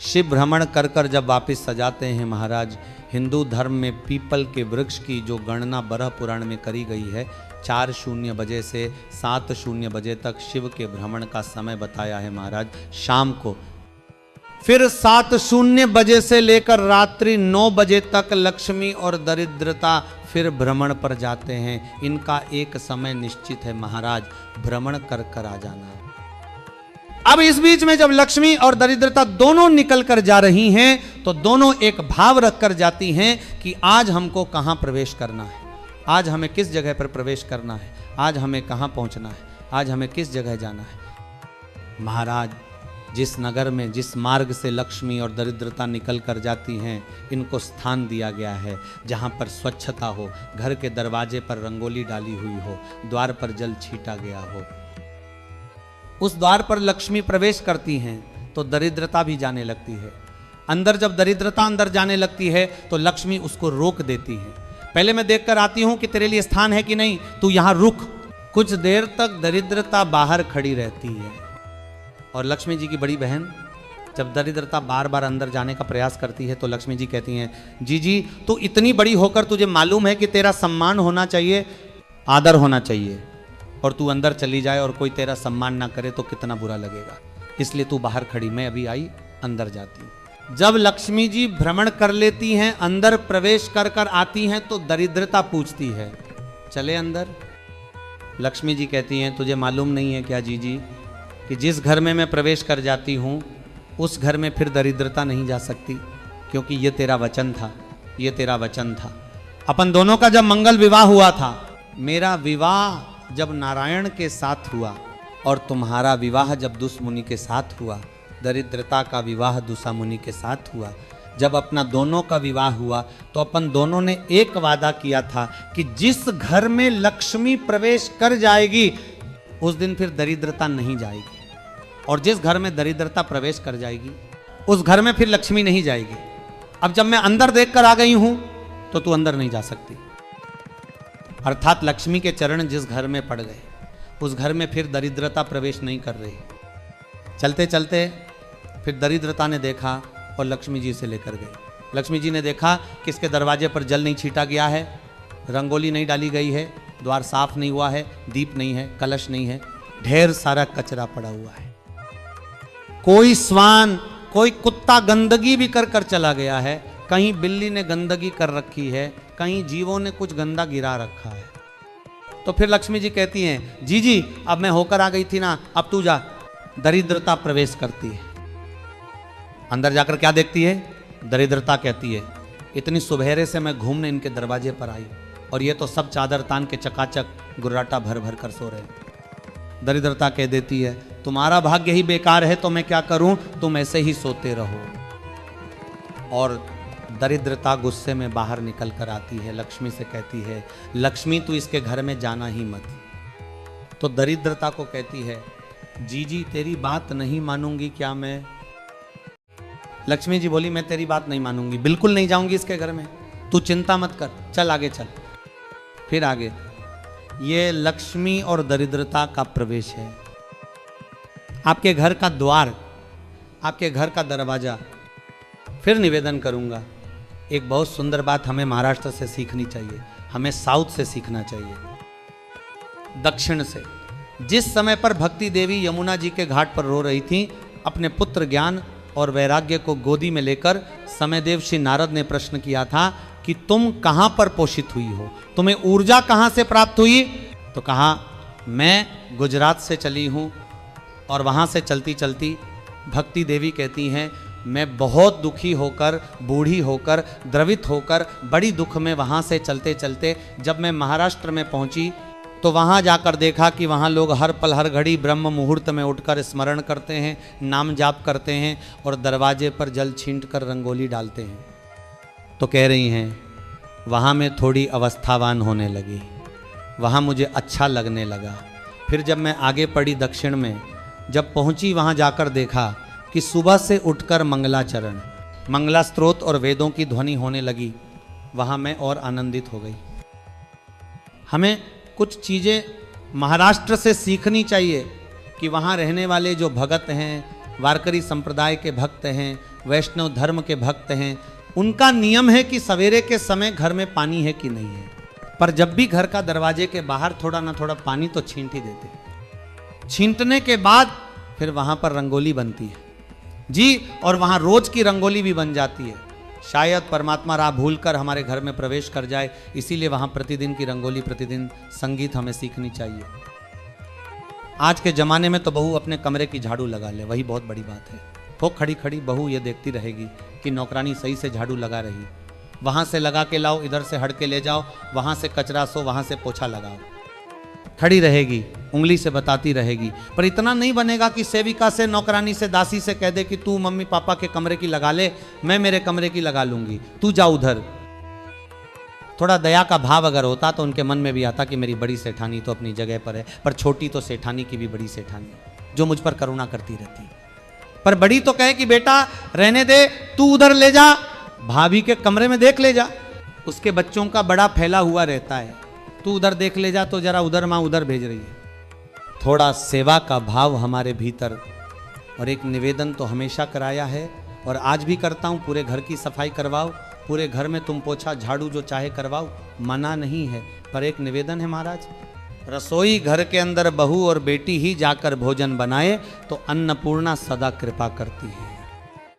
शिव भ्रमण कर कर जब वापस सजाते हैं महाराज, हिंदू धर्म में पीपल के वृक्ष की जो गणना बरह पुराण में करी गई है, 4:00 बजे से 7:00 बजे तक शिव के भ्रमण का समय बताया है महाराज शाम को। फिर 7:00 बजे से लेकर रात्रि 9 बजे तक लक्ष्मी और दरिद्रता फिर भ्रमण पर जाते हैं। इनका एक समय निश्चित है महाराज, भ्रमण कर कर आ जाना है। अब इस बीच में जब लक्ष्मी और दरिद्रता दोनों निकल कर जा रही हैं तो दोनों एक भाव रख कर जाती हैं कि आज हमको कहां प्रवेश करना है, आज हमें किस जगह पर प्रवेश करना है, आज हमें कहां पहुंचना है, आज हमें किस जगह जाना है। महाराज, जिस नगर में जिस मार्ग से लक्ष्मी और दरिद्रता निकल कर जाती हैं, इनको स्थान दिया गया है जहां पर स्वच्छता हो, घर के दरवाजे पर रंगोली डाली हुई हो, द्वार पर जल छीटा गया हो। उस द्वार पर लक्ष्मी प्रवेश करती हैं तो दरिद्रता भी जाने लगती है। अंदर जब दरिद्रता अंदर जाने लगती है तो लक्ष्मी उसको रोक देती है। पहले मैं देखकर आती हूं कि तेरे लिए स्थान है कि नहीं, तू यहां रुक। कुछ देर तक दरिद्रता बाहर खड़ी रहती है और लक्ष्मी जी की बड़ी बहन जब दरिद्रता बार बार अंदर जाने का प्रयास करती है तो लक्ष्मी जी कहती हैं, जी तू इतनी बड़ी होकर तुझे मालूम है कि तेरा सम्मान होना चाहिए, आदर होना चाहिए, और तू अंदर चली जाए और कोई तेरा सम्मान ना करे तो कितना बुरा लगेगा, इसलिए तू बाहर खड़ी, मैं अभी आई अंदर जाती हूँ। जब लक्ष्मी जी भ्रमण कर लेती हैं, अंदर प्रवेश कर कर आती हैं तो दरिद्रता पूछती है, चले अंदर। लक्ष्मी जी कहती हैं, तुझे मालूम नहीं है क्या जी कि जिस घर में मैं प्रवेश कर जाती हूँ उस घर में फिर दरिद्रता नहीं जा सकती, क्योंकि ये तेरा वचन था, ये तेरा वचन था। अपन दोनों का जब मंगल विवाह हुआ था, मेरा विवाह जब नारायण के साथ हुआ और तुम्हारा विवाह जब दुष्मुनि के साथ हुआ, दरिद्रता का विवाह दुष्टा मुनि के साथ हुआ, जब अपना दोनों का विवाह हुआ तो अपन दोनों ने एक वादा किया था कि जिस घर में लक्ष्मी प्रवेश कर जाएगी उस दिन फिर दरिद्रता नहीं जाएगी, और जिस घर में दरिद्रता प्रवेश कर जाएगी उस घर में फिर लक्ष्मी नहीं जाएगी। अब जब मैं अंदर देखकर आ गई हूं तो तू अंदर नहीं जा सकती। अर्थात लक्ष्मी के चरण जिस घर में पड़ गए उस घर में फिर दरिद्रता प्रवेश नहीं कर रही। चलते चलते फिर दरिद्रता ने देखा और लक्ष्मी जी से लेकर गई। लक्ष्मी जी ने देखा कि इसके दरवाजे पर जल नहीं छीटा गया है, रंगोली नहीं डाली गई है, द्वार साफ नहीं हुआ है, दीप नहीं है, कलश नहीं है, ढेर सारा कचरा पड़ा हुआ है। कोई स्वान, कोई कुत्ता गंदगी भी कर कर चला गया है, कहीं बिल्ली ने गंदगी कर रखी है, कहीं जीवों ने कुछ गंदा गिरा रखा है। तो फिर लक्ष्मी जी कहती हैं, जी अब मैं होकर आ गई थी ना, अब तू जा। दरिद्रता प्रवेश करती है, अंदर जाकर क्या देखती है, दरिद्रता कहती है, इतनी सुबेरे से मैं घूमने इनके दरवाजे पर आई और ये तो सब चादर तान के चकाचक गुर्राटा भर भर कर सो रहे। दरिद्रता कह देती है, तुम्हारा भाग्य ही बेकार है तो मैं क्या करूं, तुम ऐसे ही सोते रहो। और दरिद्रता गुस्से में बाहर निकल कर आती है, लक्ष्मी से कहती है, लक्ष्मी तू इसके घर में जाना ही मत। तो दरिद्रता को कहती है, जी तेरी बात नहीं मानूंगी क्या मैं। लक्ष्मी जी बोली, मैं तेरी बात नहीं मानूंगी, बिल्कुल नहीं जाऊंगी इसके घर में, तू चिंता मत कर, चल आगे चल। फिर आगे, ये लक्ष्मी और दरिद्रता का प्रवेश है। आपके घर का द्वार, आपके घर का दरवाजा। फिर निवेदन करूंगा, एक बहुत सुंदर बात हमें महाराष्ट्र से सीखनी चाहिए, हमें साउथ से सीखना चाहिए, दक्षिण से। जिस समय पर भक्ति देवी यमुना जी के घाट पर रो रही थी, अपने पुत्र ज्ञान और वैराग्य को गोदी में लेकर समयदेव श्री नारद ने प्रश्न किया था कि तुम कहां पर पोषित हुई हो, तुम्हें ऊर्जा कहां से प्राप्त हुई। तो कहा, मैं गुजरात से चली हूं। और वहां से चलती चलती भक्ति देवी कहती हैं, मैं बहुत दुखी होकर, बूढ़ी होकर, द्रवित होकर, बड़ी दुख में वहाँ से चलते चलते जब मैं महाराष्ट्र में पहुँची तो वहाँ जाकर देखा कि वहाँ लोग हर पल हर घड़ी ब्रह्म मुहूर्त में उठकर स्मरण करते हैं, नाम जाप करते हैं और दरवाजे पर जल छींट कर रंगोली डालते हैं। तो कह रही हैं, वहाँ मैं थोड़ी अवस्थावान होने लगी, वहाँ मुझे अच्छा लगने लगा। फिर जब मैं आगे पड़ी दक्षिण में, जब पहुँची वहाँ जाकर देखा कि सुबह से उठकर मंगलाचरण, मंगला स्तोत्र और वेदों की ध्वनि होने लगी। वहाँ मैं और आनंदित हो गई। हमें कुछ चीज़ें महाराष्ट्र से सीखनी चाहिए कि वहाँ रहने वाले जो भगत हैं, वारकरी संप्रदाय के भक्त हैं, वैष्णव धर्म के भक्त हैं, उनका नियम है कि सवेरे के समय घर में पानी है कि नहीं है, पर जब भी घर का दरवाजे के बाहर थोड़ा ना थोड़ा पानी तो छींट ही देते हैं। छींटने के बाद फिर वहां पर रंगोली बनती है जी, और वहां रोज की रंगोली भी बन जाती है। शायद परमात्मा राह भूल कर हमारे घर में प्रवेश कर जाए, इसीलिए वहां प्रतिदिन की रंगोली, प्रतिदिन संगीत हमें सीखनी चाहिए। आज के जमाने में तो बहू अपने कमरे की झाड़ू लगा ले, वही बहुत बड़ी बात है। वो खड़ी खड़ी बहू ये देखती रहेगी कि नौकरानी सही से झाड़ू लगा रही, वहां से लगा के लाओ, इधर से हट के ले जाओ, वहां से कचरा सो, वहां से पोछा लगाओ, खड़ी रहेगी, उंगली से बताती रहेगी। पर इतना नहीं बनेगा कि सेविका से, नौकरानी से, दासी से कह दे कि तू मम्मी पापा के कमरे की लगा ले, मैं मेरे कमरे की लगा लूंगी, तू जा उधर। थोड़ा दया का भाव अगर होता तो उनके मन में भी आता कि मेरी बड़ी सेठानी तो अपनी जगह पर है, पर छोटी तो सेठानी की भी बड़ी सेठानी है जो मुझ पर करुणा करती रहती है। पर बड़ी तो कहे कि बेटा रहने दे, तू उधर ले जा, भाभी के कमरे में देख ले जा, उसके बच्चों का बड़ा फैला हुआ रहता है, तू उधर देख ले जा, तो जरा उधर माँ उधर भेज रही है। थोड़ा सेवा का भाव हमारे भीतर, और एक निवेदन तो हमेशा कराया है और आज भी करता हूँ, पूरे घर की सफाई करवाओ, पूरे घर में तुम पोछा झाड़ू जो चाहे करवाओ, मना नहीं है, पर एक निवेदन है महाराज, रसोई घर के अंदर बहू और बेटी ही जाकर भोजन बनाए तो अन्नपूर्णा सदा कृपा करती है।